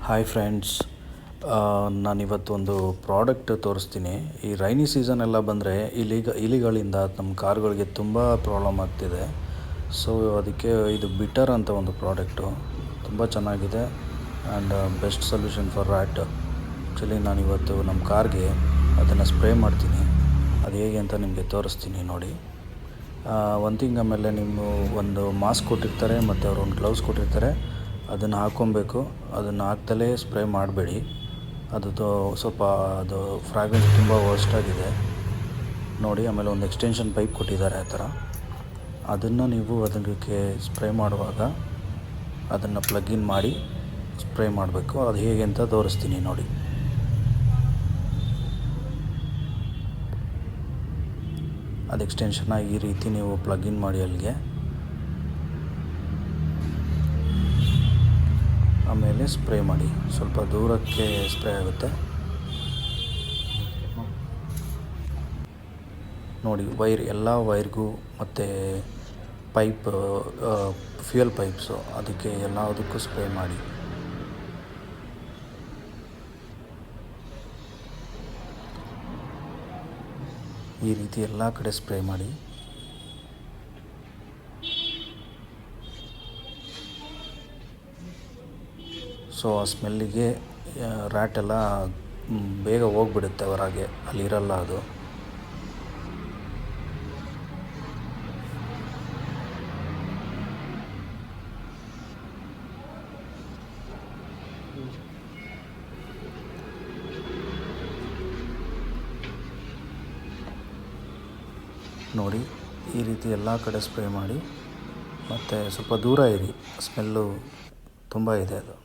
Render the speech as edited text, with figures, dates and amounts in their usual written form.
Hi friends, ನಾನಿವತ್ತು ಒಂದು product ತೋರಿಸ್ತೀನಿ. ಈ ರೈನಿ ಸೀಸನ್ ಎಲ್ಲ ಬಂದರೆ ಇಲಿಗಳಿಂದ ನಮ್ಮ ಕಾರ್ಗಳಿಗೆ ತುಂಬ ಪ್ರಾಬ್ಲಮ್ ಆಗ್ತಿದೆ. ಸೊ ಅದಕ್ಕೆ ಇದು ಬಿಟರ್ ಅಂತ ಒಂದು ಪ್ರಾಡಕ್ಟು ತುಂಬ ಚೆನ್ನಾಗಿದೆ and best solution for rat. Actually ನಾನಿವತ್ತು ನಮ್ಮ ಕಾರ್ಗೆ ಅದನ್ನು ಸ್ಪ್ರೇ ಮಾಡ್ತೀನಿ. ಅದು ಹೇಗೆ ಅಂತ ನಿಮಗೆ ತೋರಿಸ್ತೀನಿ ನೋಡಿ. ಒಂದು ಥಿಂಗ್, ಆಮೇಲೆ ನಿಮ್ಮ ಒಂದು ಮಾಸ್ಕ್ ಕೊಟ್ಟಿರ್ತಾರೆ ಮತ್ತು ಅವರು ಒಂದು ಗ್ಲೌಸ್ ಕೊಟ್ಟಿರ್ತಾರೆ, ಅದನ್ನು ಹಾಕ್ಕೊಬೇಕು. ಅದನ್ನು ಹಾಕ್ದಲೇ ಸ್ಪ್ರೇ ಮಾಡಬೇಡಿ. ಅದು ಸ್ವಲ್ಪ ಅದು ಫ್ರಾಗ್ರೆನ್ಸ್ ತುಂಬ ವರ್ಸ್ಟಾಗಿದೆ ನೋಡಿ. ಆಮೇಲೆ ಒಂದು ಎಕ್ಸ್ಟೆನ್ಷನ್ ಪೈಪ್ ಕೊಟ್ಟಿದ್ದಾರೆ ಆ ಥರ. ಅದನ್ನು ನೀವು ಅದಕ್ಕೆ ಸ್ಪ್ರೇ ಮಾಡುವಾಗ ಅದನ್ನು ಪ್ಲಗ್ ಇನ್ ಮಾಡಿ ಸ್ಪ್ರೇ ಮಾಡಬೇಕು. ಅದು ಹೇಗೆ ಅಂತ ತೋರಿಸ್ತೀನಿ ನೋಡಿ. ಅದು ಎಕ್ಸ್ಟೆನ್ಷನ್ನ ಈ ರೀತಿ ನೀವು ಪ್ಲಗ್ ಇನ್ ಮಾಡಿ ಅಲ್ಲಿಗೆ. ಆಮೇಲೆ ಸ್ಪ್ರೇ ಮಾಡಿ, ಸ್ವಲ್ಪ ದೂರಕ್ಕೆ ಸ್ಪ್ರೇ ಆಗುತ್ತೆ ನೋಡಿ. ಎಲ್ಲ ವೈರ್ಗೂ ಮತ್ತು ಪೈಪ್, ಫ್ಯೂಯಲ್ ಪೈಪ್ಸು, ಅದಕ್ಕೆ ಎಲ್ಲದಕ್ಕೂ ಸ್ಪ್ರೇ ಮಾಡಿ. ಈ ರೀತಿ ಎಲ್ಲ ಕಡೆ ಸ್ಪ್ರೇ ಮಾಡಿ. ಸೊ ಆ ಸ್ಮೆಲ್ಲಿಗೆ ರ್ಯಾಟ್ ಎಲ್ಲ ಬೇಗ ಹೋಗ್ಬಿಡುತ್ತೆ ಹೊರಗೆ, ಅಲ್ಲಿರಲ್ಲ ಅದು. ನೋಡಿ, ಈ ರೀತಿ ಎಲ್ಲ ಕಡೆ ಸ್ಪ್ರೇ ಮಾಡಿ. ಮತ್ತು ಸ್ವಲ್ಪ ದೂರ ಇರಿ, ಸ್ಮೆಲ್ಲು ತುಂಬ ಇದೆ ಅದು.